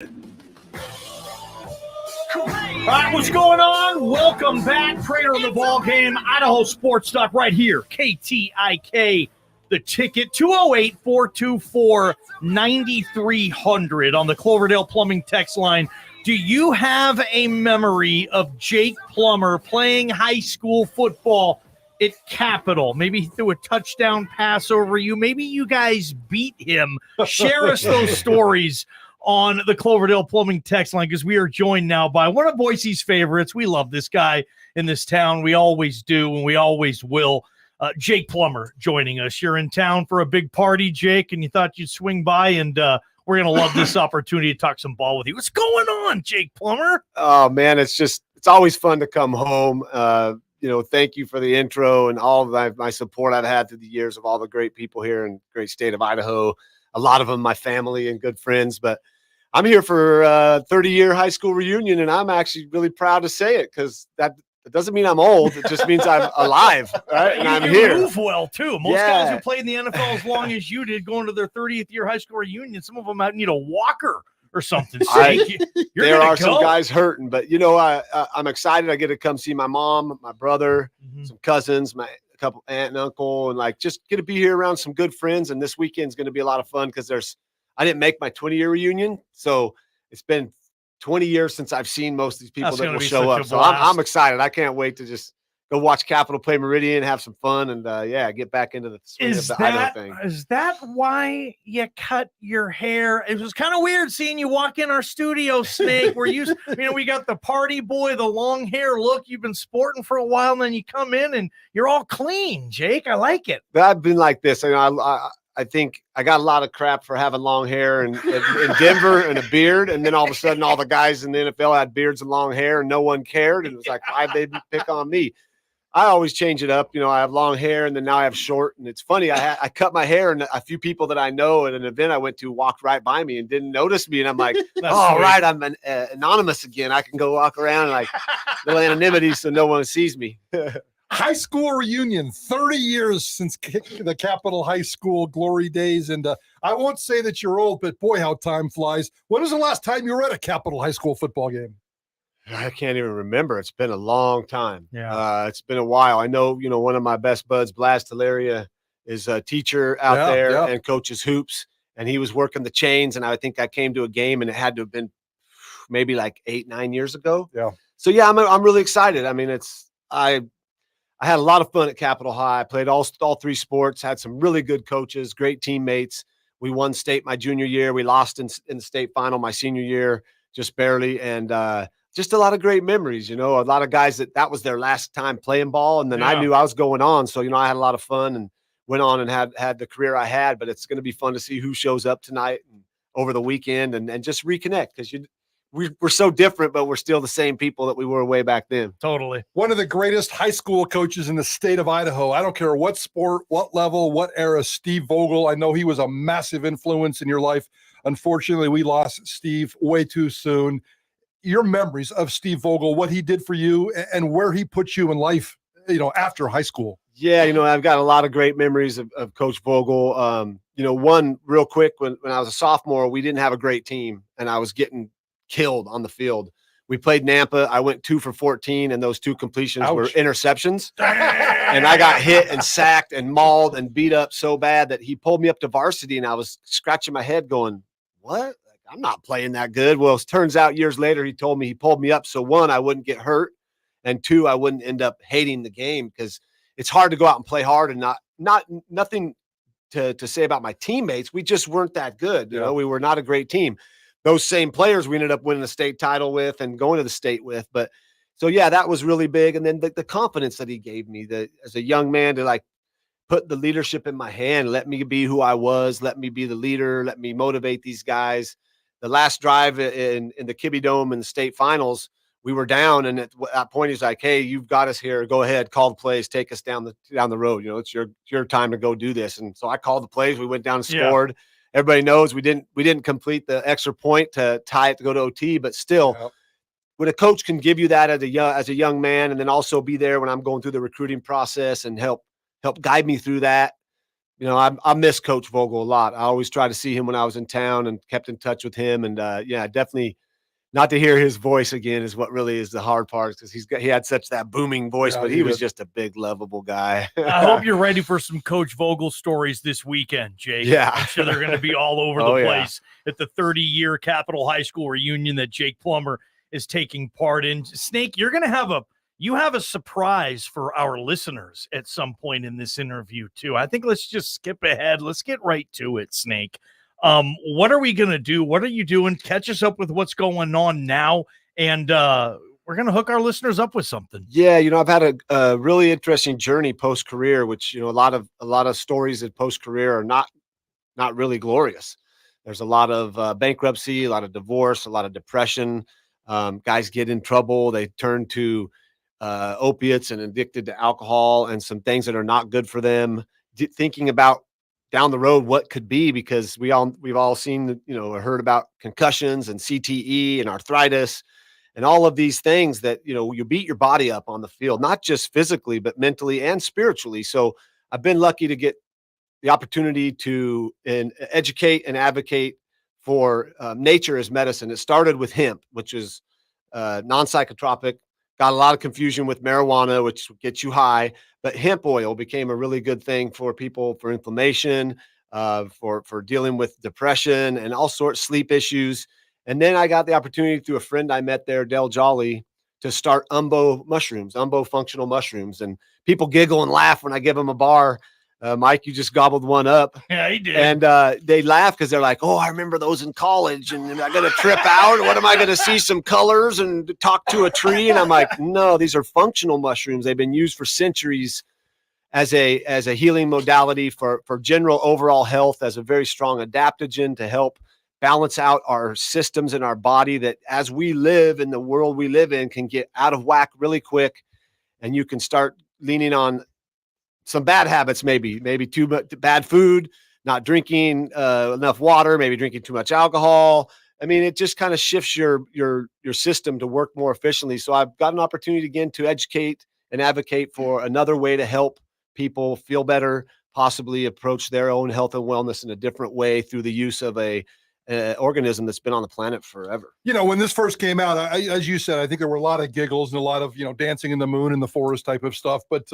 All right, what's going on? Welcome back. Prater The Ballgame, Idaho Sports Talk right here. KTIK, the ticket, 208-424-9300 on the Cloverdale Plumbing text line. Do you have a memory of Jake Plummer playing high school football at Capital? Maybe he threw a touchdown pass over you. Maybe you guys beat him. Share us those stories on the Cloverdale Plumbing text line, because we are joined now by one of Boise's favorites. We love this guy in this town. We always do, and we always will. Jake Plummer joining us. You're in town for a big party, Jake, and you thought you'd swing by, and we're going to love this opportunity to talk some ball with you. What's going on, Jake Plummer? Oh, man, it's always fun to come home. Thank you for the intro and all of my support I've had through the years of all the great people here in the great state of Idaho. A lot of them my family and good friends, but I'm here for a 30-year high school reunion, and I'm actually really proud to say it, because that doesn't mean I'm old. It just means I'm alive, right? And I'm here. You move well, too. Most guys who played in the NFL as long as you did, going to their 30th year high school reunion, some of them need a walker or something. There are some guys hurting, but, I'm excited. I get to come see my mom, my brother, some cousins, a couple aunt and uncle, and just get to be here around some good friends. And this weekend's going to be a lot of fun, because I didn't make my 20-year reunion, so it's been 20 years since I've seen most of these people that will show up. So I'm excited. I can't wait to just go watch Capital play Meridian, have some fun, and get back into the swing of the Idaho thing. Is that why you cut your hair? It was kind of weird seeing you walk in our studio, Snake. We got the party boy, the long hair look you've been sporting for a while, and then you come in and you're all clean, Jake. I like it. But I've been like this. I think I got a lot of crap for having long hair in Denver and a beard. And then all of a sudden, all the guys in the NFL had beards and long hair, and no one cared. And it was like, why'd they pick on me? I always change it up. I have long hair, and then now I have short. And it's funny, I cut my hair, and a few people that I know at an event I went to walked right by me and didn't notice me. And I'm like, all right, I'm anonymous again. I can go walk around like little anonymity so no one sees me. High school reunion, 30 years since the Capital High School glory days. And I won't say that you're old, but boy, how time flies. When was the last time you were at a Capital High School football game? I can't even remember. It's been a long time. Yeah. It's been a while. I know, one of my best buds, Blas Teleria, is a teacher out there and coaches hoops. And he was working the chains. And I think I came to a game, and it had to have been maybe like 8-9 years ago. Yeah. So, I'm really excited. I mean, I had a lot of fun at Capital High. I played all three sports, had some really good coaches, great teammates. We won state my junior year. We lost in the state final my senior year, just barely. And just a lot of great memories, a lot of guys that was their last time playing ball. And then I knew I was going on. So, I had a lot of fun and went on and had the career I had. But it's going to be fun to see who shows up tonight and over the weekend and just reconnect, because we're so different, but we're still the same people that we were way back then. Totally. One of the greatest high school coaches in the state of Idaho. I don't care what sport, what level, what era, Steve Vogel. I know he was a massive influence in your life. Unfortunately, we lost Steve way too soon. Your memories of Steve Vogel, what he did for you, and where he put you in life, after high school. Yeah, I've got a lot of great memories of Coach Vogel. One real quick, when I was a sophomore, we didn't have a great team, and I was getting killed on the field. We played Nampa. I went 2 for 14, and those 2 completions were interceptions. And I got hit and sacked and mauled and beat up so bad that he pulled me up to varsity, and I was scratching my head going, what? I'm not playing that good. Well, it turns out years later, he told me he pulled me up so, 1, I wouldn't get hurt, and 2, I wouldn't end up hating the game, because it's hard to go out and play hard and nothing to say about my teammates. We just weren't that good. We were not a great team. Those same players we ended up winning the state title with and going to the state with. But so, that was really big. And then the confidence that he gave me as a young man to put the leadership in my hand, let me be who I was, let me be the leader, let me motivate these guys. The last drive in the Kibbe Dome in the state finals, we were down. And at that point, he's like, hey, you've got us here. Go ahead, call the plays, take us down the road. It's your time to go do this. And so I called the plays. We went down and scored. Everybody knows we didn't complete the extra point to tie it to go to OT, but still, when a coach can give you that as a young man, and then also be there when I'm going through the recruiting process and help guide me through that, I miss Coach Vogel a lot. I always try to see him when I was in town and kept in touch with him. And definitely not to hear his voice again is what really is the hard part, because he had such that booming voice, but he was just a big, lovable guy. I hope you're ready for some Coach Vogel stories this weekend, Jake. Yeah. I'm sure they're going to be all over the place at the 30-year Capital High School reunion that Jake Plummer is taking part in. Snake, you're going to have a surprise for our listeners at some point in this interview too. I think let's just skip ahead. Let's get right to it, Snake. What are we going to do? What are you doing? Catch us up with what's going on now. And we're going to hook our listeners up with something. Yeah. I've had a really interesting journey post-career, which, a lot of stories in post-career are not really glorious. There's a lot of bankruptcy, a lot of divorce, a lot of depression. Guys get in trouble. They turn to opiates and addicted to alcohol and some things that are not good for them. Thinking about down the road what could be, because we've all seen, heard about concussions and CTE and arthritis and all of these things that, you beat your body up on the field, not just physically, but mentally and spiritually. So I've been lucky to get the opportunity to educate and advocate for nature as medicine. It started with hemp, which is non-psychotropic. Got a lot of confusion with marijuana, which gets you high, but hemp oil became a really good thing for people for inflammation, for dealing with depression and all sorts of sleep issues. And then I got the opportunity through a friend I met there, Del Jolly, to start Umbo functional mushrooms. And people giggle and laugh when I give them a bar. Mike, you just gobbled one up. Yeah, he did. And they laugh because they're like, oh, I remember those in college. And am I going to trip out? What am I going to see some colors and talk to a tree? And I'm like, no, these are functional mushrooms. They've been used for centuries as a healing modality for general overall health, as a very strong adaptogen to help balance out our systems in our body that, as we live in the world we live in, can get out of whack really quick. And you can start leaning on some bad habits, maybe too much bad food, not drinking enough water, maybe drinking too much alcohol. I mean, it just kind of shifts your system to work more efficiently. So I've got an opportunity again to educate and advocate for another way to help people feel better, possibly approach their own health and wellness in a different way through the use of a organism that's been on the planet forever. When this first came out, as you said, I think there were a lot of giggles and a lot of, dancing in the moon and the forest type of stuff. But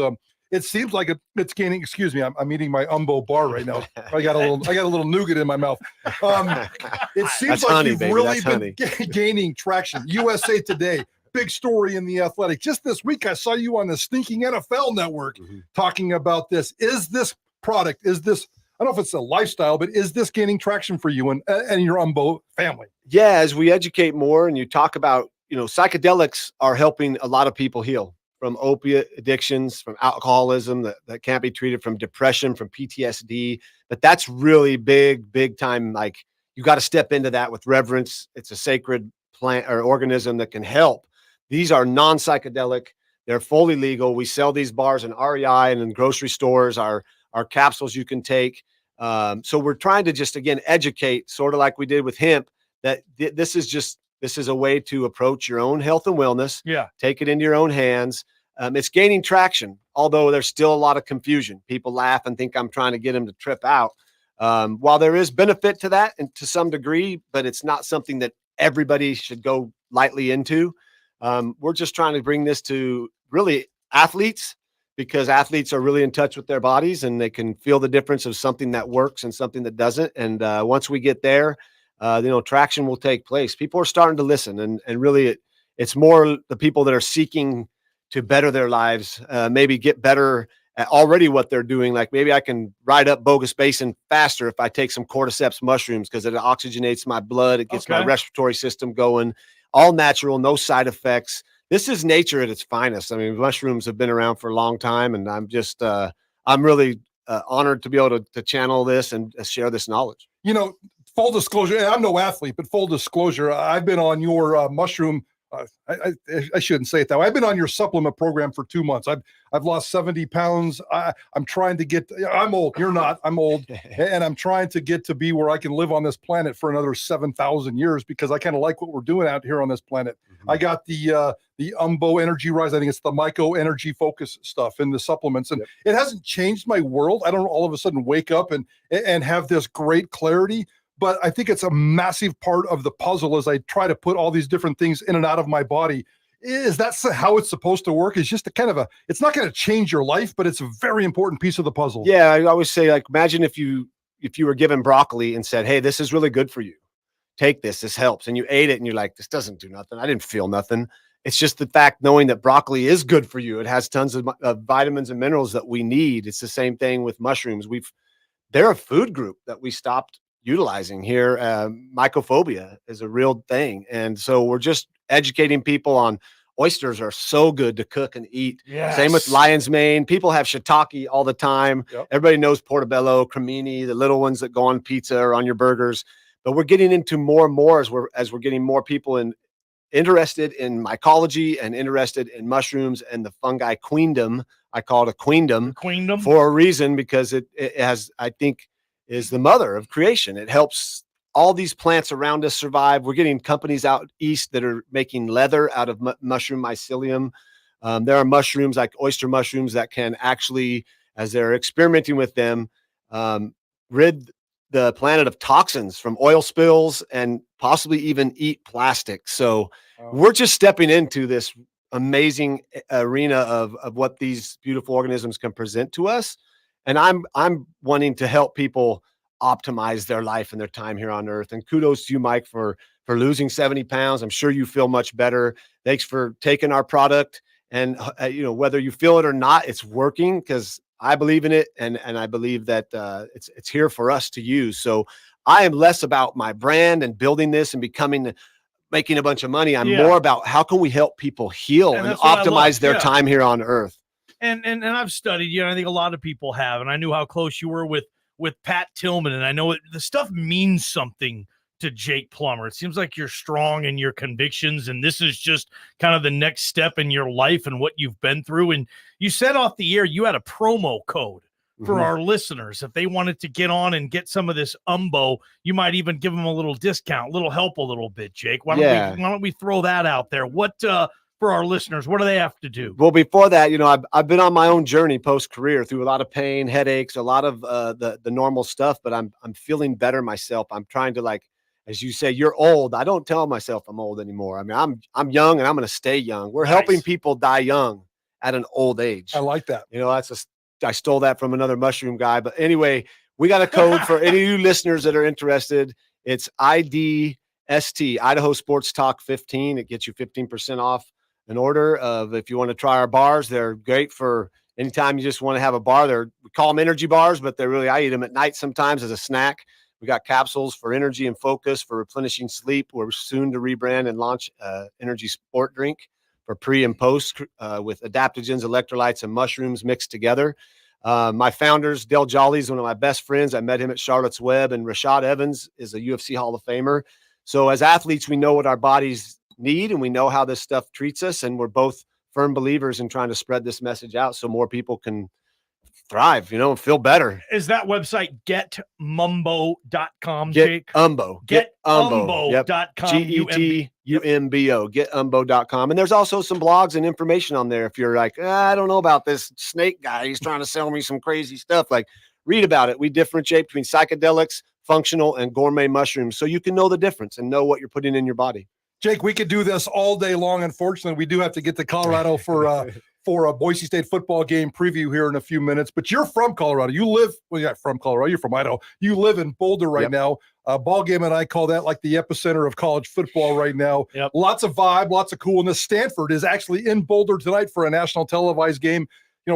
it seems like it's gaining. Excuse me, I'm eating my Umbo bar right now. I got a little nougat in my mouth. It seems that's like honey, you've baby. really That's been gaining traction. USA Today, big story in the Athletic. Just this week, I saw you on the Stinking NFL Network talking about this. Is this product? Is this? I don't know if it's a lifestyle, but is this gaining traction for you and your Umbo family? Yeah, as we educate more and you talk about, psychedelics are helping a lot of people heal from opiate addictions, from alcoholism that can't be treated, from depression, from PTSD. But that's really big time. Like, you got to step into that with reverence. It's a sacred plant or organism that can help. These are non-psychedelic. They're fully legal. We sell these bars in REI and in grocery stores. Our capsules you can take. So we're trying to just, again, educate, sort of like we did with hemp, that this is a way to approach your own health and wellness. Yeah. Take it into your own hands. It's gaining traction, although there's still a lot of confusion. People laugh and think I'm trying to get them to trip out. While there is benefit to that and to some degree, but it's not something that everybody should go lightly into. We're just trying to bring this to really athletes, because athletes are really in touch with their bodies and they can feel the difference of something that works and something that doesn't. And once we get there, traction will take place. People are starting to listen, and really it's more the people that are seeking to better their lives, maybe get better at already what they're doing. Like, maybe I can ride up Bogus Basin faster if I take some cordyceps mushrooms, because it oxygenates my blood. It gets my respiratory system going, all natural, no side effects. This is nature at its finest. I mean, mushrooms have been around for a long time, and I'm just, I'm really honored to be able to channel this and share this knowledge. Full disclosure, I'm no athlete, but full disclosure, I've been on your mushroom I shouldn't say it that way. I've been on your supplement program for 2 months. I've lost 70 pounds. I'm trying to get, I'm old. You're not. I'm old. And I'm trying to get to be where I can live on this planet for another 7,000 years because I kind of like what we're doing out here on this planet. Mm-hmm. I got the Umbo Energy Rise. I think it's the Myco Energy Focus stuff in the supplements. And it hasn't changed my world. I don't all of a sudden wake up and have this great clarity. But I think it's a massive part of the puzzle as I try to put all these different things in and out of my body. Is that how it's supposed to work? It's just it's not going to change your life, but it's a very important piece of the puzzle. Yeah, I always say, like, imagine if you were given broccoli and said, hey, this is really good for you. Take this helps. And you ate it and you're like, this doesn't do nothing. I didn't feel nothing. It's just the fact knowing that broccoli is good for you. It has tons of vitamins and minerals that we need. It's the same thing with mushrooms. They're a food group that we stopped utilizing here. Mycophobia is a real thing. And so we're just educating people on oysters are so good to cook and eat. Yes. Same with lion's mane. People have shiitake all the time. Yep. Everybody knows portobello, cremini, the little ones that go on pizza or on your burgers. But we're getting into more and more as we're getting more people interested in mycology and interested in mushrooms and the fungi queendom. I call it a queendom for a reason, because it has, I think, is the mother of creation. It helps all these plants around us survive. We're getting companies out east that are making leather out of mushroom mycelium. There are mushrooms like oyster mushrooms that can actually, as they're experimenting with them, rid the planet of toxins from oil spills and possibly even eat plastic. So we're just stepping into this amazing arena of what these beautiful organisms can present to us. And I'm wanting to help people optimize their life and their time here on Earth. And kudos to you, Mike, for losing 70 pounds. I'm sure you feel much better. Thanks for taking our product. And whether you feel it or not, it's working, because I believe in it, and I believe that it's here for us to use. So I am less about my brand and building this and making a bunch of money. I'm more about how can we help people heal and optimize their time here on Earth. And I've studied you, and I think a lot of people have, and I knew how close you were with Pat Tillman, and I know the stuff means something to Jake Plummer. It seems like you're strong in your convictions, and this is just kind of the next step in your life and what you've been through. And you said off the air you had a promo code for our listeners. If they wanted to get on and get some of this Umbo, you might even give them a little discount, little help a little bit, Jake. Why don't we throw that out there? What for our listeners, what do they have to do? Well, before that, I've been on my own journey post-career through a lot of pain, headaches, a lot of the normal stuff, but I'm feeling better myself. I'm trying to, like, as you say, you're old. I don't tell myself I'm old anymore. I mean, I'm young, and I'm going to stay young. We're helping people die young at an old age. I like that. I stole that from another mushroom guy. But anyway, we got a code for any of you listeners that are interested. It's IDST, Idaho Sports Talk 15. It gets you 15% off an order of, if you want to try our bars. They're great for anytime you just want to have a bar. We call them energy bars, but I eat them at night sometimes as a snack. We got capsules for energy and focus, for replenishing sleep. We're soon to rebrand and launch energy sport drink for pre and post with adaptogens, electrolytes, and mushrooms mixed together. My founders, Del Jolly is one of my best friends. I met him at Charlotte's Web, and Rashad Evans is a UFC Hall of Famer. So as athletes, we know what our bodies need, and we know how this stuff treats us. And we're both firm believers in trying to spread this message out so more people can thrive, and feel better. Is that website getmumbo.com, Jake? Getumbo.com. GETUMBO. Getumbo.com. And there's also some blogs and information on there. If you're like, I don't know about this snake guy, he's trying to sell me some crazy stuff, like, read about it. We differentiate between psychedelics, functional, and gourmet mushrooms, so you can know the difference and know what you're putting in your body. Jake, we could do this all day long. Unfortunately, we do have to get to Colorado for a Boise State football game preview here in a few minutes. But you're from Colorado. From Colorado. You're from Idaho. You live in Boulder right now. Ballgame, and I call that like the epicenter of college football right now. Yep. Lots of vibe, lots of coolness. Stanford is actually in Boulder tonight for a national televised game.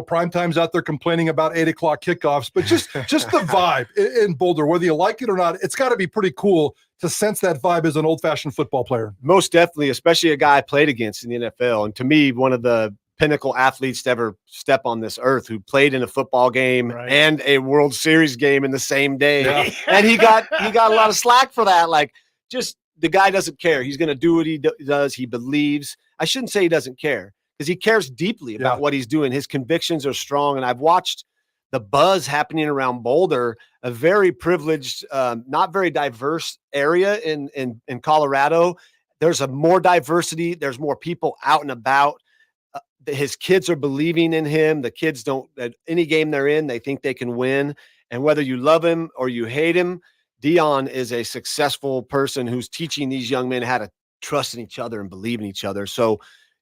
Primetime's out there complaining about 8 o'clock kickoffs, but just the vibe in Boulder, whether you like it or not, it's got to be pretty cool to sense that vibe as an old-fashioned football player. Most definitely, especially a guy I played against in the NFL. And to me, one of the pinnacle athletes to ever step on this earth, who played in a football game and a World Series game in the same day. Yeah. And he got a lot of slack for that. Like, just the guy doesn't care. He's going to do what he does. He believes. I shouldn't say he doesn't care, because he cares deeply about what he's doing. His convictions are strong. And I've watched the buzz happening around Boulder, a very privileged, not very diverse area in Colorado. There's more diversity. There's more people out and about. His kids are believing in him. The kids don't, at any game they're in, they think they can win. And whether you love him or you hate him, Dion is a successful person who's teaching these young men how to trust in each other and believe in each other. So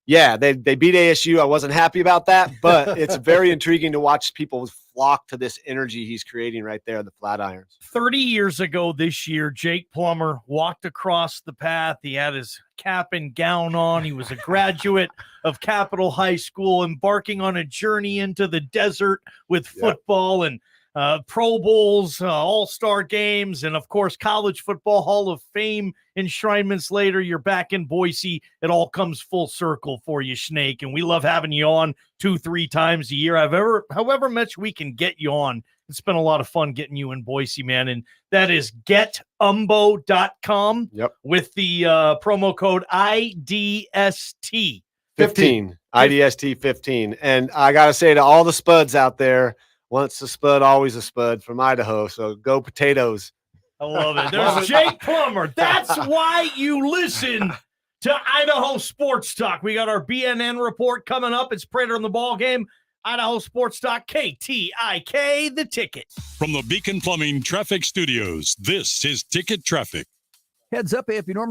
yeah, they beat ASU. I wasn't happy about that, but it's very intriguing to watch people flock to this energy he's creating right there, the Flatirons. 30 years ago this year, Jake Plummer walked across the path. He had his cap and gown on. He was a graduate of Capitol High School, embarking on a journey into the desert with football and Pro Bowls, All-Star games, and, of course, College Football Hall of Fame enshrinements later. You're back in Boise. It all comes full circle for you, Snake, and we love having you on 2-3 times a year. However much we can get you on. It's been a lot of fun getting you in Boise, man, and that is getumbo.com with the promo code IDST. 15. IDST 15. And I got to say to all the spuds out there, once a spud, always a spud from Idaho. So go Potatoes. I love it. There's Jake Plummer. That's why you listen to Idaho Sports Talk. We got our BNN report coming up. It's Prater the Ballgame. Idaho Sports Talk, KTIK, the ticket. From the Beacon Plumbing Traffic Studios, this is Ticket Traffic. Heads up, if you normally